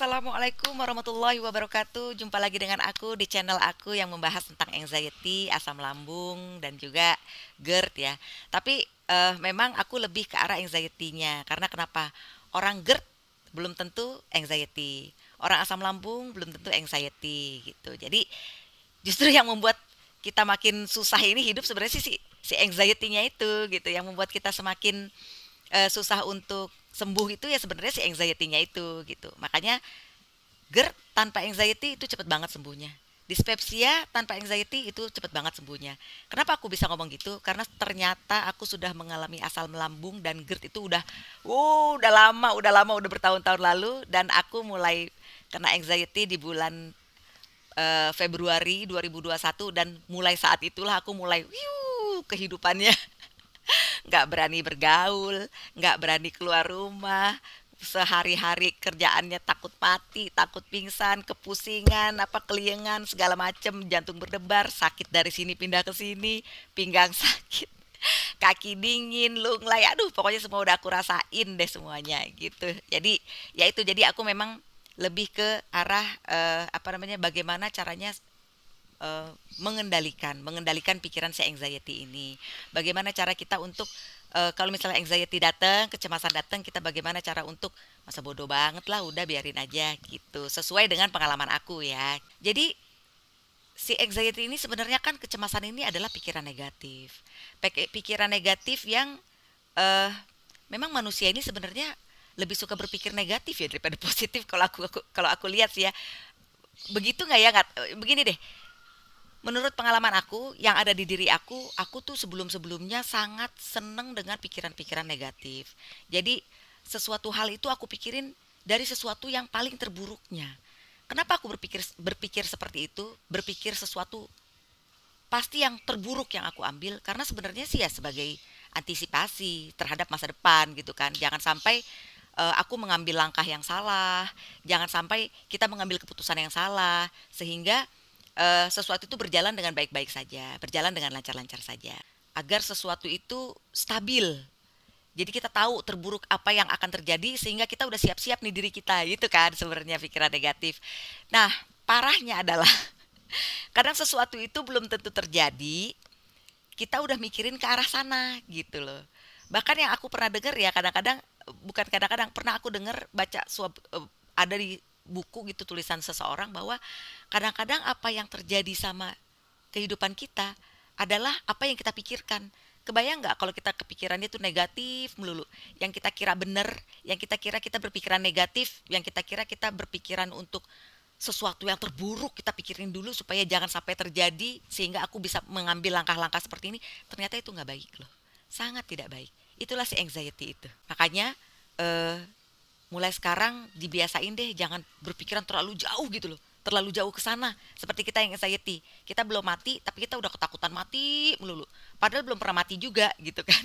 Assalamualaikum warahmatullahi wabarakatuh. Jumpa lagi dengan aku di channel aku yang membahas tentang anxiety, asam lambung, dan juga GERD ya. Tapi memang aku lebih ke arah anxiety-nya. Karena kenapa? Orang GERD belum tentu anxiety. Orang asam lambung belum tentu anxiety gitu. Jadi justru yang membuat kita makin susah ini hidup sebenarnya sih si anxiety-nya itu gitu. Yang membuat kita semakin susah untuk sembuh itu ya sebenarnya si anxiety-nya itu gitu. Makanya GERD tanpa anxiety itu cepet banget sembuhnya. Dispepsia tanpa anxiety itu cepet banget sembuhnya. Kenapa aku bisa ngomong gitu? Karena ternyata aku sudah mengalami asam lambung dan GERD itu udah lama, udah bertahun-tahun lalu dan aku mulai kena anxiety di bulan Februari 2021 dan mulai saat itulah aku mulai kehidupannya nggak berani bergaul, nggak berani keluar rumah, sehari-hari kerjaannya takut mati, takut pingsan, kepusingan, apa keliengan, segala macem, jantung berdebar, sakit dari sini pindah ke sini, pinggang sakit, kaki dingin, lunglai, aduh pokoknya semua udah aku rasain deh semuanya gitu. Jadi ya itu jadi aku memang lebih ke arah apa namanya bagaimana caranya eh, mengendalikan pikiran si anxiety ini. Bagaimana cara kita untuk kalau misalnya anxiety datang, kecemasan datang, kita bagaimana cara untuk masa bodoh banget lah, udah biarin aja gitu. Sesuai dengan pengalaman aku ya. Jadi si anxiety ini sebenarnya kan kecemasan ini adalah pikiran negatif. Pikiran negatif yang eh, memang manusia ini sebenarnya lebih suka berpikir negatif ya daripada positif kalau aku lihat sih ya. Begitu nggak ya? Begini deh, menurut pengalaman aku yang ada di diri aku tuh sebelum-sebelumnya sangat seneng dengan pikiran-pikiran negatif. Jadi sesuatu hal itu aku pikirin dari sesuatu yang paling terburuknya. Kenapa aku berpikir berpikir seperti itu? Berpikir sesuatu pasti yang terburuk yang aku ambil karena sebenarnya sih ya sebagai antisipasi terhadap masa depan gitu kan. Jangan sampai aku mengambil langkah yang salah, jangan sampai kita mengambil keputusan yang salah sehingga sesuatu itu berjalan dengan baik-baik saja, berjalan dengan lancar-lancar saja. Agar sesuatu itu stabil. Jadi kita tahu terburuk apa yang akan terjadi sehingga kita udah siap-siap nih diri kita gitu kan sebenarnya pikiran negatif. Nah, parahnya adalah kadang sesuatu itu belum tentu terjadi, kita udah mikirin ke arah sana gitu loh. Bahkan yang aku pernah dengar ya kadang-kadang bukan kadang-kadang pernah aku dengar baca ada di buku gitu tulisan seseorang bahwa kadang-kadang apa yang terjadi sama kehidupan kita adalah apa yang kita pikirkan. Kebayang nggak kalau kita kepikirannya itu negatif melulu, yang kita kira benar, yang kita kira kita berpikiran negatif, yang kita kira kita berpikiran untuk sesuatu yang terburuk kita pikirin dulu supaya jangan sampai terjadi sehingga aku bisa mengambil langkah-langkah seperti ini, ternyata itu nggak baik loh, sangat tidak baik. Itulah si anxiety itu. Makanya eh, mulai sekarang dibiasain deh jangan berpikiran terlalu jauh gitu loh, terlalu jauh ke sana. Seperti kita yang anxiety, kita belum mati tapi kita udah ketakutan mati melulu, padahal belum pernah mati juga gitu kan.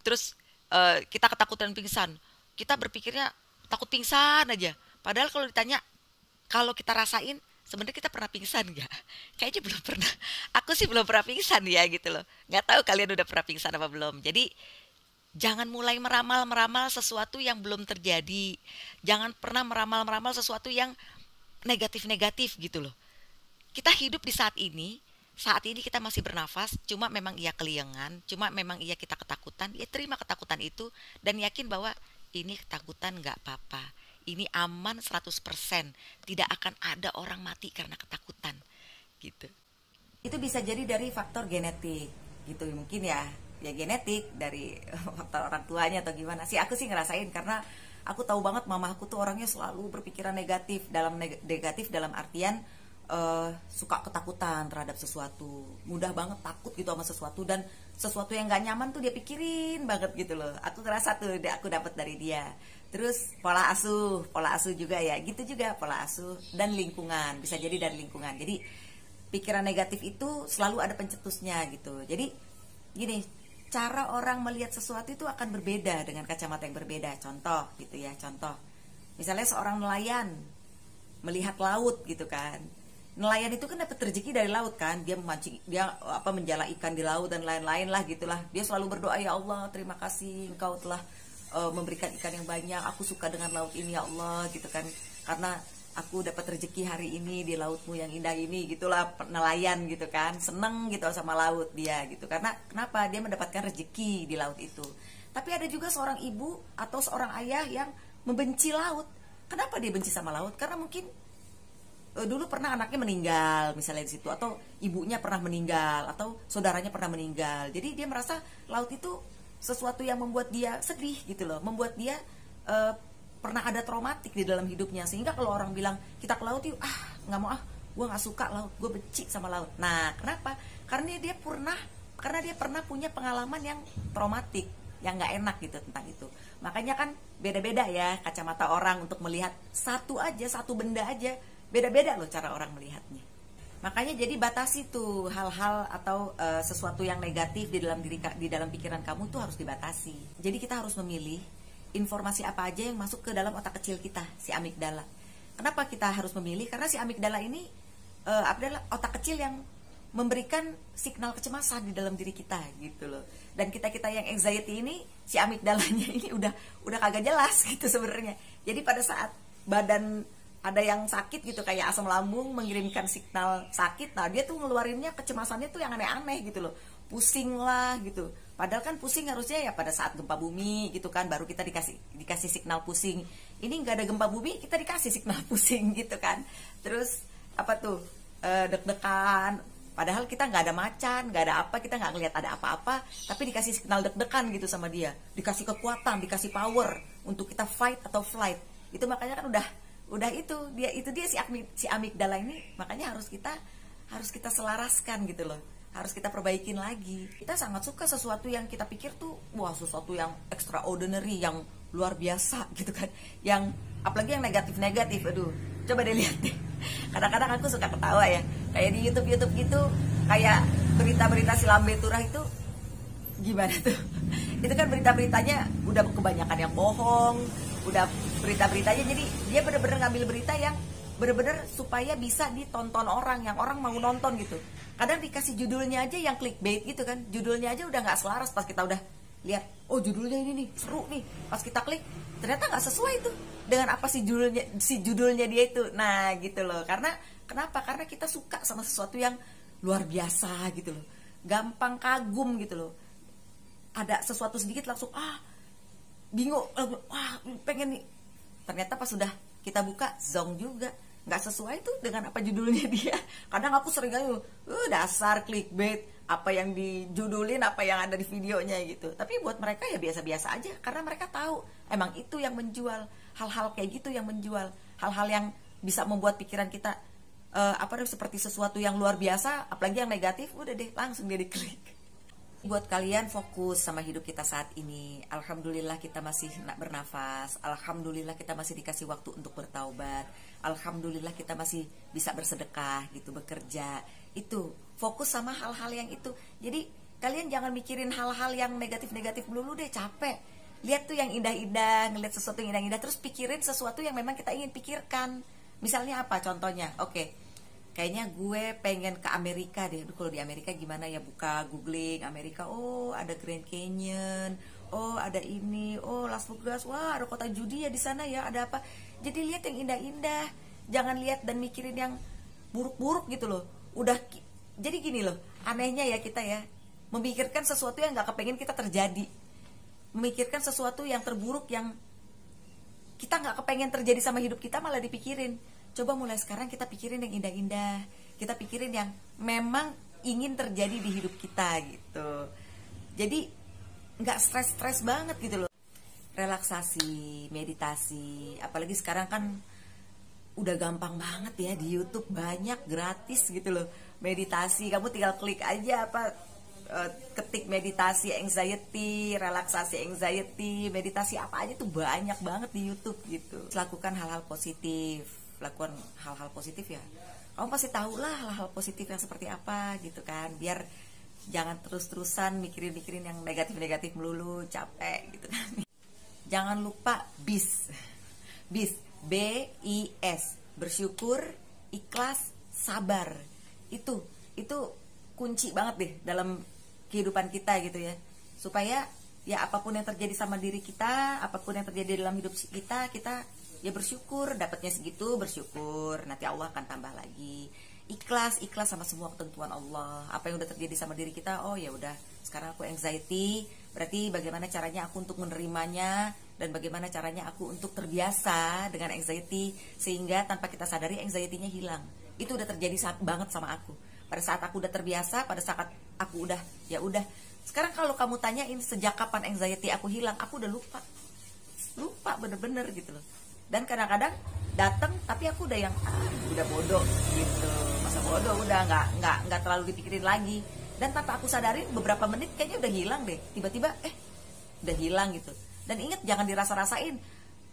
Terus kita ketakutan pingsan, kita berpikirnya takut pingsan aja, padahal kalau ditanya, kalau kita rasain sebenarnya kita pernah pingsan nggak? Kayaknya belum pernah. Aku sih belum pernah pingsan ya gitu loh. Nggak tahu kalian udah pernah pingsan apa belum. Jadi jangan mulai meramal-meramal sesuatu yang belum terjadi. Jangan pernah meramal-meramal sesuatu yang negatif-negatif gitu loh. Kita hidup di saat ini kita masih bernafas, cuma memang iya keliengan, cuma memang iya kita ketakutan, ya terima ketakutan itu dan yakin bahwa ini ketakutan nggak apa-apa. Ini aman 100%, tidak akan ada orang mati karena ketakutan gitu. Itu bisa jadi dari faktor genetik gitu mungkin ya, ya genetik dari faktor orang tuanya atau gimana sih, aku sih ngerasain karena aku tahu banget mama aku tuh orangnya selalu berpikiran negatif dalam artian suka ketakutan terhadap sesuatu, mudah banget takut gitu sama sesuatu, dan sesuatu yang gak nyaman tuh dia pikirin banget gitu loh. Aku ngerasa tuh aku dapat dari dia. Terus pola asuh juga ya gitu juga, pola asuh dan lingkungan, bisa jadi dari lingkungan. Jadi pikiran negatif itu selalu ada pencetusnya gitu. Jadi gini, cara orang melihat sesuatu itu akan berbeda dengan kacamata yang berbeda. Contoh gitu ya, contoh misalnya seorang nelayan melihat laut gitu kan. Nelayan itu kan dapat rezeki dari laut kan, dia memancing, dia menjala ikan di laut dan lain-lain lah gitulah. Dia selalu berdoa, ya Allah terima kasih engkau telah memberikan ikan yang banyak, aku suka dengan laut ini ya Allah gitu kan. karena aku dapat rezeki hari ini di lautmu yang indah ini, gitulah, nelayan gitu kan, seneng gitu sama laut dia gitu, karena kenapa, dia mendapatkan rezeki di laut itu. Tapi ada juga seorang ibu atau seorang ayah yang membenci laut. Kenapa dia benci sama laut? Karena mungkin dulu pernah anaknya meninggal misalnya di situ, atau ibunya pernah meninggal, atau saudaranya pernah meninggal. Jadi dia merasa laut itu sesuatu yang membuat dia sedih gitu loh, membuat dia pernah ada traumatik di dalam hidupnya, sehingga kalau orang bilang kita ke laut yuk, nggak mau, gue nggak suka laut, gue benci sama laut. Nah kenapa? Karena dia pernah punya pengalaman yang traumatik, yang nggak enak gitu tentang itu. Makanya kan beda-beda ya kacamata orang untuk melihat satu benda aja, beda-beda loh cara orang melihatnya. Makanya jadi batasi tuh hal-hal atau sesuatu yang negatif di dalam pikiran kamu tuh harus dibatasi. Jadi kita harus memilih informasi apa aja yang masuk ke dalam otak kecil kita, si amigdala. Kenapa kita harus memilih? Karena si amigdala ini adalah otak kecil yang memberikan signal kecemasan di dalam diri kita gitu loh. Dan kita yang anxiety ini, si amigdalanya ini udah kagak jelas gitu sebenarnya. Jadi pada saat badan ada yang sakit gitu, kayak asam lambung mengirimkan signal sakit, nah dia tuh ngeluarinnya kecemasannya tuh yang aneh-aneh gitu loh, pusing lah gitu. Padahal kan pusing harusnya ya pada saat gempa bumi gitu kan, baru kita dikasih signal pusing. Ini nggak ada gempa bumi, kita dikasih signal pusing gitu kan. Terus apa tuh, deg-degan, padahal kita nggak ada macan, nggak ada apa, kita nggak ngelihat ada apa-apa, tapi dikasih signal deg-degan gitu sama dia, dikasih kekuatan, dikasih power untuk kita fight atau flight. Itu makanya kan udah itu dia si amigdala ini, makanya harus kita selaraskan gitu loh, harus kita perbaikin lagi. Kita sangat suka sesuatu yang kita pikir tuh wah sesuatu yang extraordinary, yang luar biasa gitu kan, yang apalagi yang negatif, aduh coba deh lihat deh. Kadang-kadang aku suka ketawa ya, kayak di YouTube gitu, kayak berita-berita si Lambe Turah itu gimana tuh. Itu kan berita-beritanya udah kebanyakan yang bohong, udah berita-beritanya, jadi dia bener-bener ngambil berita yang bener-bener supaya bisa ditonton orang, yang orang mau nonton gitu. Kadang dikasih judulnya aja yang clickbait gitu kan, judulnya aja udah nggak selaras, pas kita udah lihat, oh judulnya ini nih seru nih, pas kita klik ternyata nggak sesuai tuh dengan apa si judulnya dia itu. Nah gitu loh, karena kenapa? Karena kita suka sama sesuatu yang luar biasa gitu loh, gampang kagum gitu loh. Ada sesuatu sedikit langsung bingung, pengen nih. Ternyata pas sudah kita buka, zong juga, nggak sesuai tuh dengan apa judulnya dia. Kadang aku sering aja, dasar clickbait, apa yang dijudulin, apa yang ada di videonya gitu. Tapi buat mereka ya biasa-biasa aja, karena mereka tahu emang itu yang menjual. Hal-hal kayak gitu yang menjual, hal-hal yang bisa membuat pikiran kita seperti sesuatu yang luar biasa, apalagi yang negatif, udah deh langsung dia diklik. Buat kalian fokus sama hidup kita saat ini. Alhamdulillah kita masih bernafas, alhamdulillah kita masih dikasih waktu untuk bertaubat, alhamdulillah kita masih bisa bersedekah gitu, bekerja. Itu fokus sama hal-hal yang itu. Jadi kalian jangan mikirin hal-hal yang negatif-negatif melulu deh, capek. Lihat tuh yang indah-indah, ngeliat sesuatu yang indah-indah, terus pikirin sesuatu yang memang kita ingin pikirkan. Misalnya apa contohnya? Oke, kayaknya gue pengen ke Amerika deh. Kalau di Amerika gimana ya, buka googling Amerika, oh ada Grand Canyon, oh ada ini, oh Las Vegas, wah ada kota judi ya di sana ya, ada apa. Jadi lihat yang indah-indah, jangan lihat dan mikirin yang buruk-buruk gitu loh. Jadi gini loh, anehnya ya kita ya, memikirkan sesuatu yang gak kepengen kita terjadi, memikirkan sesuatu yang terburuk yang kita gak kepengen terjadi sama hidup kita, malah dipikirin. Coba mulai sekarang kita pikirin yang indah-indah, kita pikirin yang memang ingin terjadi di hidup kita gitu. Jadi nggak stres-stres banget gitu loh. Relaksasi, meditasi, apalagi sekarang kan udah gampang banget ya, di YouTube banyak gratis gitu loh. Meditasi, kamu tinggal klik aja ketik meditasi anxiety, relaksasi anxiety, meditasi apa aja tuh banyak banget di YouTube gitu. Lakukan hal-hal positif. Lakukan hal-hal positif ya, kamu pasti tahu lah hal-hal positif yang seperti apa gitu kan, biar jangan terus-terusan mikirin yang negatif-negatif melulu, capek gitu kan. Jangan lupa BIS, BIS, bersyukur, ikhlas, sabar. Itu kunci banget deh dalam kehidupan kita gitu ya, supaya ya apapun yang terjadi sama diri kita, apapun yang terjadi dalam hidup kita Ya bersyukur, dapatnya segitu bersyukur, nanti Allah akan tambah lagi. Ikhlas sama semua ketentuan Allah. Apa yang udah terjadi sama diri kita, oh ya udah, sekarang aku anxiety, berarti bagaimana caranya aku untuk menerimanya, dan bagaimana caranya aku untuk terbiasa dengan anxiety, sehingga tanpa kita sadari anxiety-nya hilang. Itu udah terjadi banget sama aku. Pada saat aku udah terbiasa, pada saat aku udah, ya udah. Sekarang kalau kamu tanyain sejak kapan anxiety aku hilang, aku udah lupa bener-bener gitu loh. Dan kadang-kadang datang tapi aku udah yang udah bodoh gitu, masa bodoh, udah nggak terlalu dipikirin lagi. Dan tanpa aku sadari beberapa menit kayaknya udah hilang deh, tiba-tiba udah hilang gitu. Dan ingat, jangan dirasa-rasain.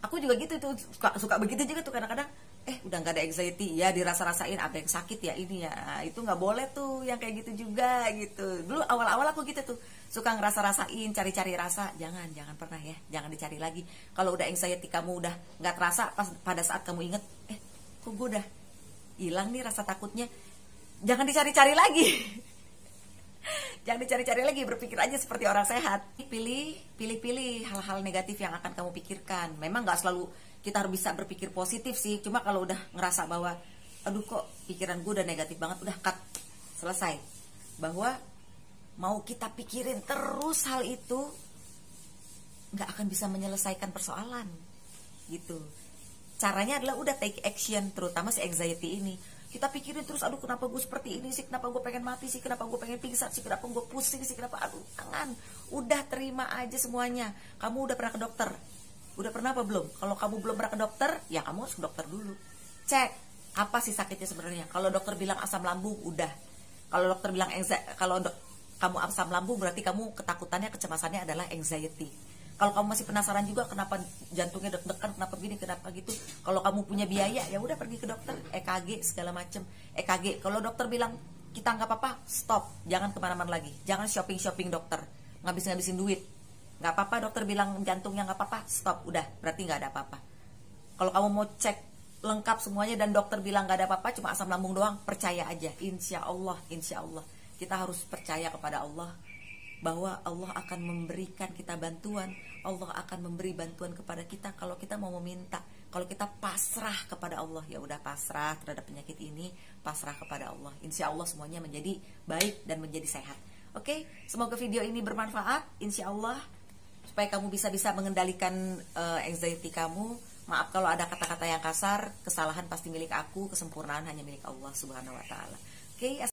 Aku juga gitu tuh, suka begitu juga tuh kadang-kadang. Udah nggak ada anxiety, ya dirasa-rasain ada yang sakit ya ini ya. Nah, itu nggak boleh tuh yang kayak gitu juga gitu. Dulu awal-awal aku gitu tuh, suka ngerasa-rasain, cari-cari rasa. Jangan pernah ya, jangan dicari lagi. Kalau udah anxiety kamu udah nggak terasa, pada saat kamu inget, kok gue udah hilang nih rasa takutnya, jangan dicari-cari lagi. Jangan dicari-cari lagi, berpikir aja seperti orang sehat. Pilih hal-hal negatif yang akan kamu pikirkan. Memang nggak selalu kita harus bisa berpikir positif sih. Cuma kalau udah ngerasa bahwa, aduh kok pikiran gue udah negatif banget, udah cut, selesai. Bahwa mau kita pikirin terus hal itu, nggak akan bisa menyelesaikan persoalan. Gitu. Caranya adalah udah take action, terutama si anxiety ini. Kita pikirin terus, aduh kenapa gue seperti ini sih, kenapa gue pengen mati sih, kenapa gue pengen pingsan sih, kenapa gue pusing sih, kenapa, aduh jangan. Udah terima aja semuanya. Kamu udah pernah ke dokter? Udah pernah apa belum? Kalau kamu belum pernah ke dokter, ya kamu harus ke dokter dulu. Cek, apa sih sakitnya sebenarnya. Kalau dokter bilang asam lambung, udah. Kalau dokter bilang kamu asam lambung, berarti kamu ketakutannya, kecemasannya adalah anxiety. Kalau kamu masih penasaran juga kenapa jantungnya deg-degan, kenapa gini, kenapa gitu, kalau kamu punya biaya, ya udah pergi ke dokter, EKG segala macem. EKG, kalau dokter bilang kita nggak apa-apa, stop, jangan kemana-mana lagi, jangan shopping dokter, ngabisin duit. Nggak apa-apa, dokter bilang jantungnya nggak apa-apa, stop, udah, berarti nggak ada apa-apa. Kalau kamu mau cek lengkap semuanya dan dokter bilang nggak ada apa-apa, cuma asam lambung doang, percaya aja, insya Allah kita harus percaya kepada Allah, bahwa Allah akan memberikan kita bantuan. Allah akan memberi bantuan kepada kita kalau kita mau meminta. Kalau kita pasrah kepada Allah, ya udah pasrah terhadap penyakit ini, pasrah kepada Allah. Insya Allah semuanya menjadi baik dan menjadi sehat. Oke, semoga video ini bermanfaat, insya Allah, supaya kamu bisa mengendalikan anxiety kamu. Maaf kalau ada kata-kata yang kasar, kesalahan pasti milik aku, kesempurnaan hanya milik Allah Subhanahu Wa Taala. Oke.